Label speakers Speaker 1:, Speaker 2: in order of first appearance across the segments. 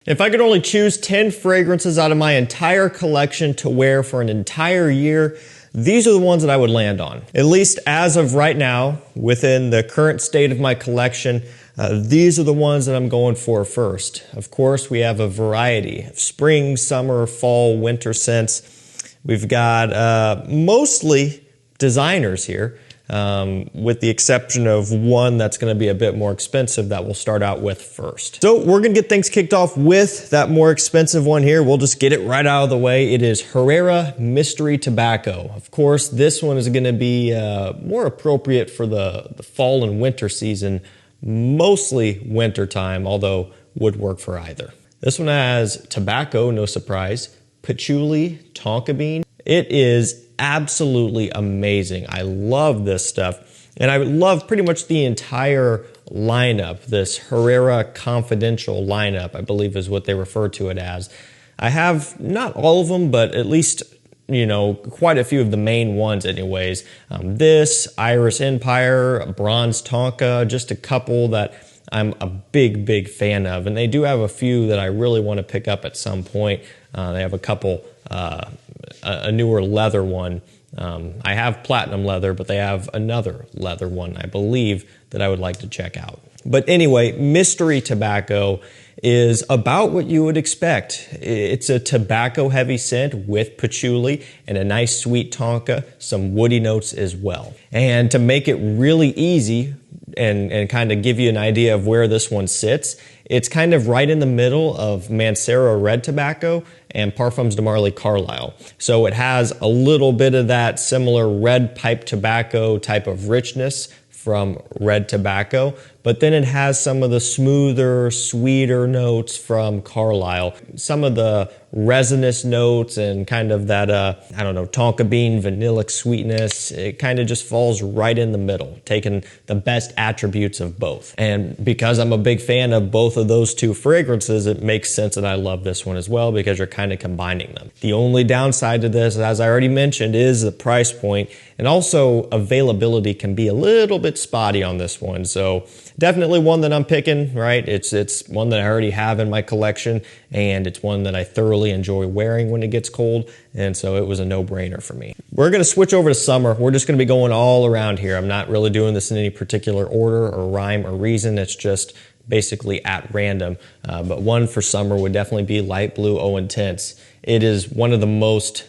Speaker 1: If I could only choose 10 fragrances out of my entire collection to wear for an entire year, these are the ones that I would land on. At least as of right now, within the current state of my collection, these are the ones that I'm going for first. Of course, we have a variety of spring, summer, fall, winter scents. We've got mostly designers here. With the exception of one that's going to be a bit more expensive that we'll start out with first. So we're going to get things kicked off with that more expensive one here. We'll just get it right out of the way. It is Herrera Mystery Tobacco. Of course, this one is going to be more appropriate for the fall and winter season, mostly winter time, although would work for either. This one has tobacco, no surprise, patchouli, tonka bean. It is absolutely amazing. I love this stuff. And I love pretty much the entire lineup. This Herrera Confidential lineup, I believe is what they refer to it as. I have not all of them, but at least, you know, quite a few of the main ones anyways. This, Iris Empire, Bronze Tonka, just a couple that I'm a big fan of. And they do have a few that I really want to pick up at some point. They have a couple, a newer leather one. I have platinum leather, but they have another leather one, I believe, that I would like to check out. But anyway, Mystery Tobacco is about what you would expect. It's a tobacco-heavy scent with patchouli and a nice sweet tonka, some woody notes as well. And to make it really easy and kind of give you an idea of where this one sits, it's kind of right in the middle of Mancera Red Tobacco and Parfums de Marly Carlisle. So it has a little bit of that similar red pipe tobacco type of richness from red tobacco, but then it has some of the smoother, sweeter notes from Carlisle. Some of the resinous notes and kind of that, I don't know, tonka bean, vanillic sweetness. It kind of just falls right in the middle, taking the best attributes of both. And because I'm a big fan of both of those two fragrances, it makes sense that I love this one as well because you're kind of combining them. The only downside to this, as I already mentioned, is the price point, and also availability can be a little bit spotty on this one. So definitely one that I'm picking, right? It's one that I already have in my collection, and it's one that I thoroughly enjoy wearing when it gets cold, and so it was a no-brainer for me. We're going to switch over to summer. We're just going to be going all around here. I'm not really doing this in any particular order or rhyme or reason. It's just basically at random. But one for summer would definitely be Light Blue O Intense. It is one of the most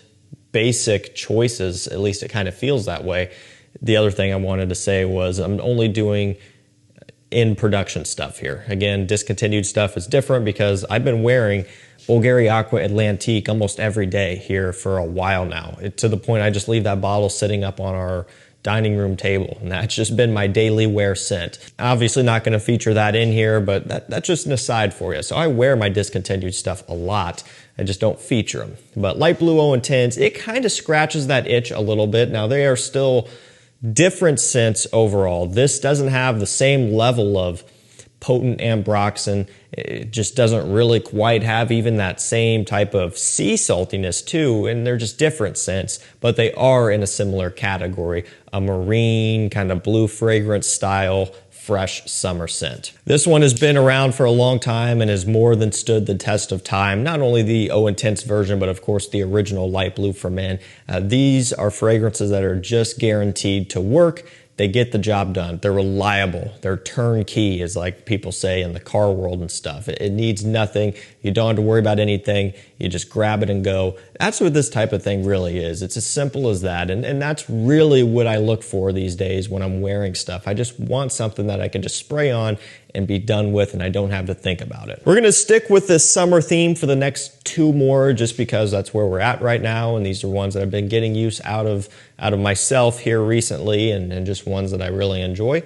Speaker 1: basic choices, at least it kind of feels that way. The other thing I wanted to say was I'm only doing in production stuff here. Again, discontinued stuff is different because I've been wearing Bulgari Aqua Atlantique almost every day here for a while now. To the point I just leave that bottle sitting up on our dining room table, and that's just been my daily wear scent. Obviously not going to feature that in here, but that's just an aside for you. So I wear my discontinued stuff a lot. I just don't feature them. But Light Blue O Intense, it kind of scratches that itch a little bit. Now they are still different scents overall. This doesn't have the same level of potent ambroxan. It just doesn't really quite have even that same type of sea saltiness too, and they're just different scents, but they are in a similar category, a marine kind of blue fragrance style fresh summer scent. This one has been around for a long time and has more than stood the test of time. Not only the O Intense version, but of course the original Light Blue for men. These are fragrances that are just guaranteed to work. They get the job done. They're reliable. They're turnkey, as like people say in the car world and stuff. It needs nothing. You don't have to worry about anything. You just grab it and go. That's what this type of thing really is. It's as simple as that. And that's really what I look for these days when I'm wearing stuff. I just want something that I can just spray on and be done with, and I don't have to think about it. We're gonna stick with this summer theme for the next two more, just because that's where we're at right now, and these are ones that I've been getting use out of myself here recently, and just ones that I really enjoy.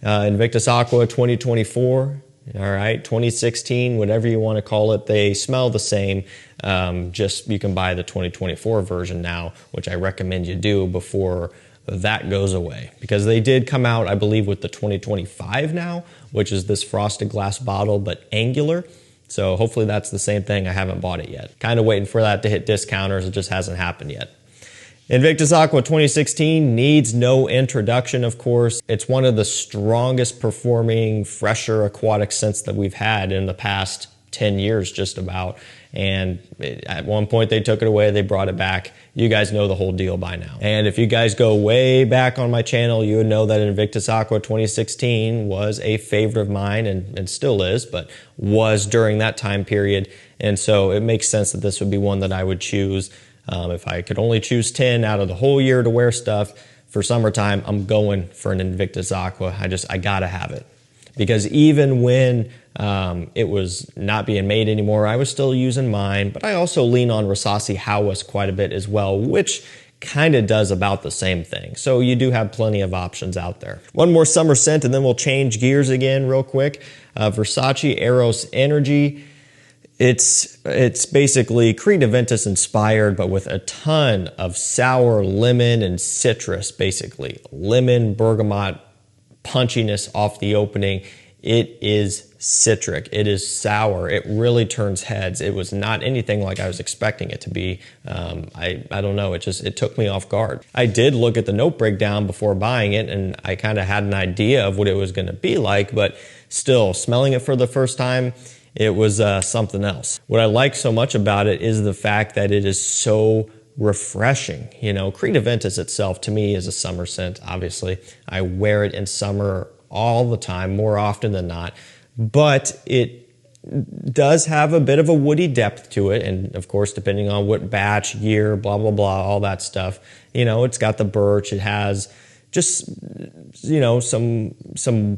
Speaker 1: Invictus Aqua 2024, all right, 2016, whatever you want to call it, they smell the same. Just you can buy the 2024 version now, which I recommend you do before that goes away, because they did come out, I believe, with the 2025 now, which is this frosted glass bottle but angular. So hopefully that's the same thing. I haven't bought it yet. Kind of waiting for that to hit discounters. It just hasn't happened yet. Invictus Aqua 2016 needs no introduction, of course. It's one of the strongest performing, fresher aquatic scents that we've had in the past 10 years just about. And at one point they took it away, they brought it back. You guys know the whole deal by now. And if you guys go way back on my channel, you would know that Invictus Aqua 2016 was a favorite of mine, and still is, but was during that time period. And so it makes sense that this would be one that I would choose. If I could only choose 10 out of the whole year to wear stuff for summertime, I'm going for an Invictus Aqua. I gotta have it. Because even when it was not being made anymore, I was still using mine, but I also lean on Versace House quite a bit as well, which kind of does about the same thing. So you do have plenty of options out there. One more summer scent and then we'll change gears again real quick. Versace Eros Energy. It's basically Creed Invictus inspired, but with a ton of sour lemon and citrus, basically. Lemon, bergamot, punchiness off the opening. It is citric. It is sour. It really turns heads. It was not anything like I was expecting it to be. I don't know. It took me off guard. I did look at the note breakdown before buying it, and I kind of had an idea of what it was going to be like, but still, smelling it for the first time, it was something else. What I like so much about it is the fact that it is so refreshing. You know, Creed Invictus itself to me is a summer scent, obviously. I wear it in summer all the time, more often than not, but it does have a bit of a woody depth to it, and of course, depending on what batch, year, blah, blah, blah, all that stuff, you know, it's got the birch, it has just, you know, some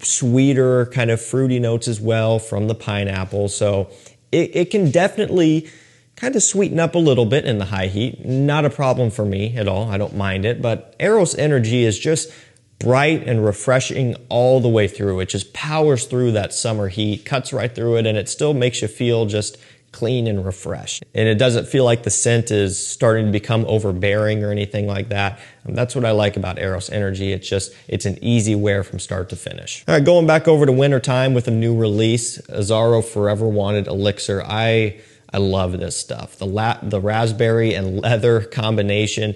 Speaker 1: sweeter kind of fruity notes as well from the pineapple, so it can definitely kind of sweeten up a little bit in the high heat. Not a problem for me at all. I don't mind it. But Eros Energy is just bright and refreshing all the way through. It just powers through that summer heat, cuts right through it, and it still makes you feel just clean and refreshed. And it doesn't feel like the scent is starting to become overbearing or anything like that. And that's what I like about Eros Energy. It's an easy wear from start to finish. All right, going back over to wintertime with a new release, Azzaro Forever Wanted Elixir. I love this stuff. The raspberry and leather combination,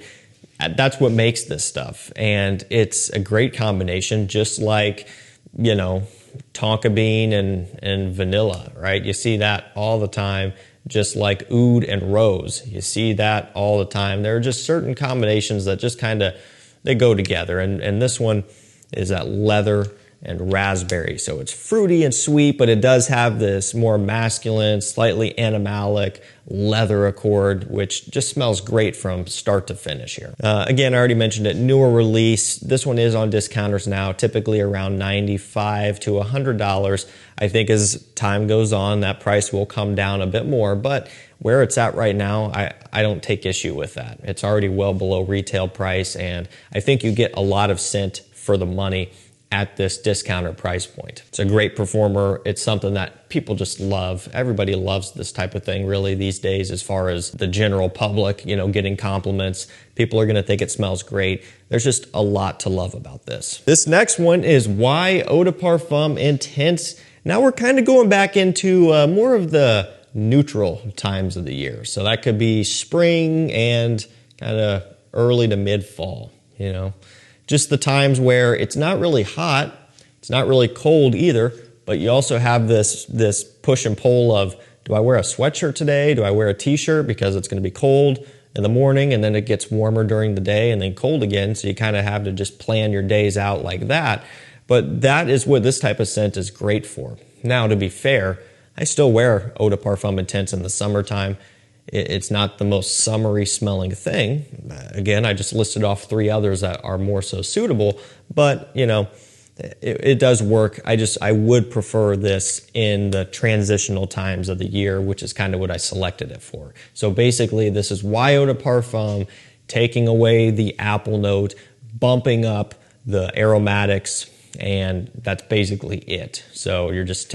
Speaker 1: that's what makes this stuff. And it's a great combination, just like, you know, tonka bean and vanilla, right? You see that all the time, just like oud and rose. You see that all the time. There are just certain combinations that just kind of, they go together. And this one is that leather and raspberry. So it's fruity and sweet, but it does have this more masculine, slightly animalic leather accord, which just smells great from start to finish here. Again, I already mentioned it, newer release. This one is on discounters now, typically around $95 to $100. I think as time goes on, that price will come down a bit more, but where it's at right now, I don't take issue with that. It's already well below retail price, and I think you get a lot of scent for the money at this discounter price point. It's a great performer. It's something that people just love. Everybody loves this type of thing really these days, as far as the general public, you know, getting compliments. People are gonna think it smells great. There's just a lot to love about this. This next one is Y Eau de Parfum Intense. Now we're kind of going back into more of the neutral times of the year. So that could be spring and kind of early to mid fall, you know. Just the times where it's not really hot, it's not really cold either, but you also have this push and pull of, do I wear a sweatshirt today? Do I wear a t-shirt because it's going to be cold in the morning, and then it gets warmer during the day and then cold again, so you kind of have to just plan your days out like that. But that is what this type of scent is great for. Now, to be fair, I still wear Eau de Parfum Intense in the summertime. It's not the most summery smelling thing. Again, I just listed off 3 others that are more so suitable, but you know, it does work. I would prefer this in the transitional times of the year, which is kind of what I selected it for. So basically, this is Y Eau de Parfum, taking away the apple note, bumping up the aromatics, and that's basically it. So you're just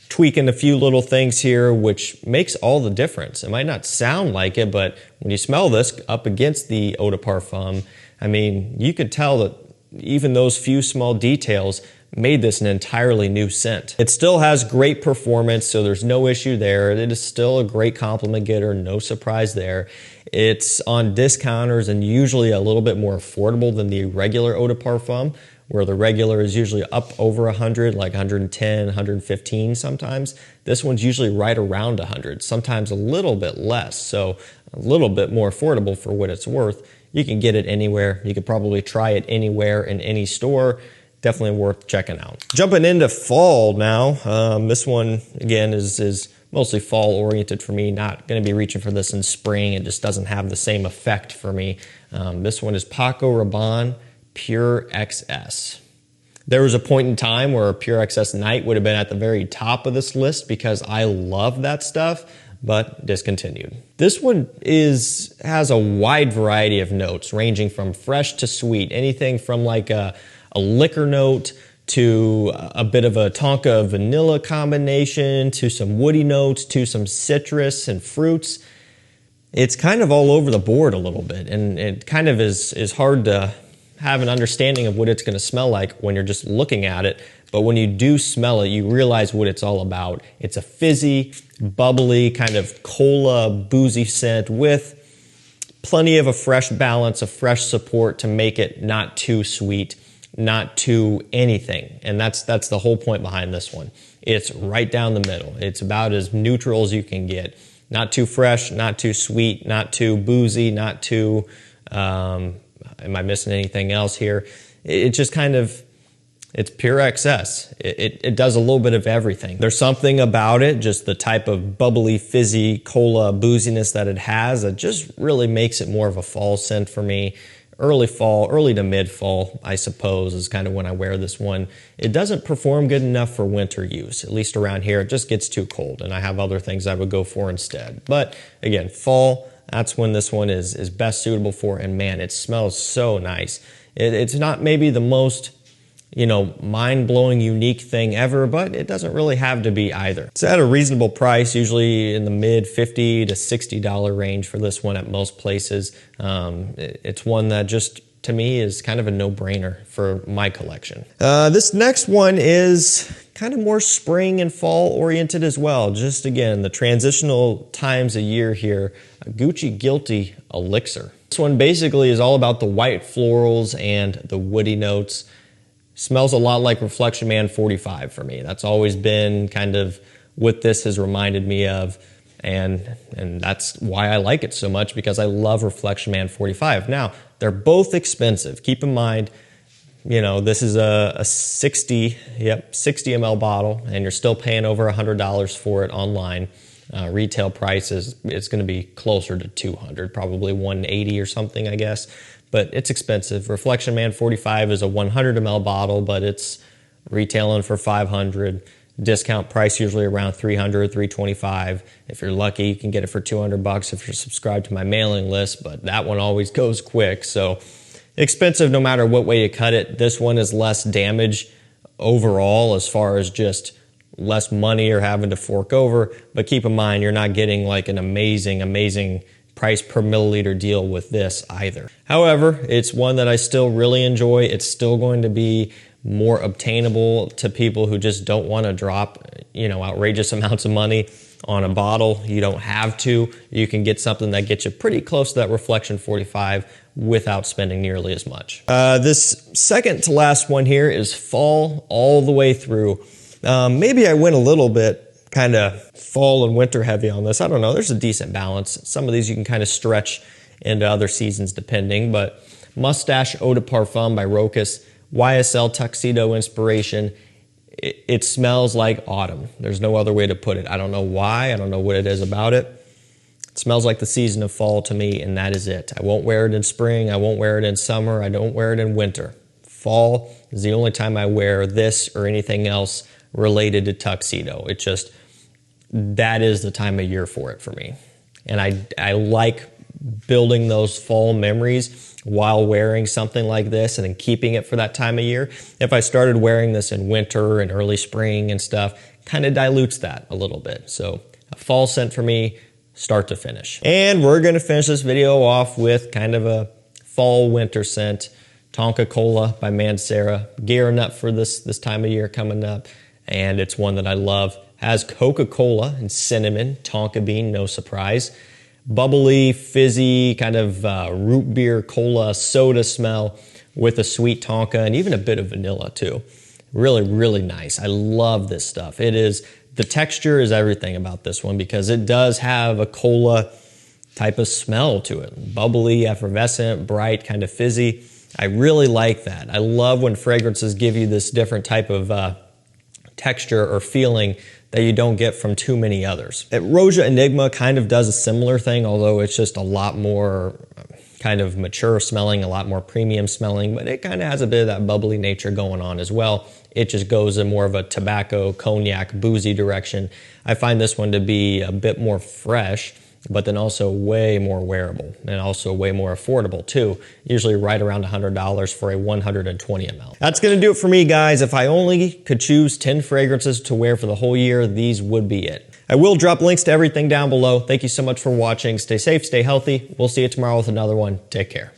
Speaker 1: tweaking a few little things here, which makes all the difference. It might not sound like it, but when you smell this up against the Eau de Parfum, I mean, you could tell that even those few small details made this an entirely new scent. It still has great performance, so there's no issue there. It is still a great compliment getter, no surprise there. It's on discounters and usually a little bit more affordable than the regular Eau de Parfum, where the regular is usually up over 100, like 110, 115 sometimes. This one's usually right around 100, sometimes a little bit less, so a little bit more affordable for what it's worth. You can get it anywhere. You could probably try it anywhere in any store. Definitely worth checking out. Jumping into fall now. This one, again, is mostly fall oriented for me. Not going to be reaching for this in spring. It just doesn't have the same effect for me. This one is Paco Rabanne Pure XS. There was a point in time where Pure XS Night would have been at the very top of this list because I love that stuff, but discontinued. This one has a wide variety of notes, ranging from fresh to sweet. Anything from like a liquor note to a bit of a Tonka vanilla combination to some woody notes to some citrus and fruits. It's kind of all over the board a little bit, and it kind of is hard to have an understanding of what it's going to smell like when you're just looking at it. But when you do smell it, you realize what it's all about. It's a fizzy, bubbly, kind of cola, boozy scent with plenty of a fresh balance, a fresh support to make it not too sweet, not too anything. And that's the whole point behind this one. It's right down the middle. It's about as neutral as you can get. Not too fresh, not too sweet, not too boozy, not too, am I missing anything else here? It just kind of, it's pure XS. It does a little bit of everything. There's something about it, just the type of bubbly, fizzy, cola booziness that it has, that just really makes it more of a fall scent for me. Early fall, early to mid-fall, I suppose, is kind of when I wear this one. It doesn't perform good enough for winter use, at least around here. It just gets too cold, and I have other things I would go for instead. But again, fall, that's when this one is best suitable for, and man, it smells so nice. It's not maybe the most, mind-blowing, unique thing ever, but it doesn't really have to be either. It's at a reasonable price, usually in the mid $50 to $60 range for this one at most places. It's one that just, to me, is kind of a no-brainer for my collection. This next one is kind of more spring and fall oriented as well. Just again, the transitional times of year here, Gucci Guilty Elixir. This one basically is all about the white florals and the woody notes. Smells a lot like Reflection Man 45 for me. That's always been kind of what this has reminded me of, and that's why I like it so much, because I love Reflection Man 45. Now, they're both expensive. Keep in mind, this is a 60 ml bottle, and you're still paying over $100 for it online. Retail price it's going to be closer to $200, probably $180 or something, I guess. But it's expensive. Reflection Man 45 is a 100 ml bottle, but it's retailing for $500. Discount price usually around $300, $325. If you're lucky, you can get it for $200 if you're subscribed to my mailing list, but that one always goes quick. So expensive no matter what way you cut it. This one is less damage overall as far as just less money or having to fork over. But keep in mind, you're not getting like an amazing price per milliliter deal with this either. However, it's one that I still really enjoy. It's still going to be more obtainable to people who just don't want to drop, outrageous amounts of money on a bottle. You don't have to. You can get something that gets you pretty close to that Reflection 45 without spending nearly as much. This second to last one here is fall all the way through. Maybe I went a little bit kind of fall and winter heavy on this. I don't know. There's a decent balance. Some of these you can kind of stretch into other seasons depending, but Moustache Eau de Parfum by Rochas, YSL Tuxedo Inspiration. It smells like autumn. There's no other way to put it. I don't know why. I don't know what it is about it. It smells like the season of fall to me, and that is it. I won't wear it in spring. I won't wear it in summer. I don't wear it in winter. Fall is the only time I wear this or anything else related to tuxedo. It just, that is the time of year for it for me. And I like building those fall memories while wearing something like this and then keeping it for that time of year. If I started wearing this in winter and early spring and stuff, kind of dilutes that a little bit. So a fall scent for me, start to finish. And we're going to finish this video off with kind of a fall winter scent, Tonka Cola by Mancera. Gearing up for this time of year coming up, and it's one that I love. Has Coca-Cola and cinnamon, tonka bean, no surprise. Bubbly, fizzy, kind of root beer, cola, soda smell with a sweet tonka and even a bit of vanilla too. Really, really nice. I love this stuff. The texture is everything about this one because it does have a cola type of smell to it. Bubbly, effervescent, bright, kind of fizzy. I really like that. I love when fragrances give you this different type of texture or feeling that you don't get from too many others. Roja Enigma kind of does a similar thing, although it's just a lot more kind of mature smelling, a lot more premium smelling, but it kind of has a bit of that bubbly nature going on as well. It just goes in more of a tobacco, cognac, boozy direction. I find this one to be a bit more fresh, but then also way more wearable and also way more affordable too. Usually right around $100 for a 120 ml. That's gonna do it for me, guys. If I only could choose 10 fragrances to wear for the whole year, these would be it. I will drop links to everything down below. Thank you so much for watching. Stay safe, stay healthy. We'll see you tomorrow with another one. Take care.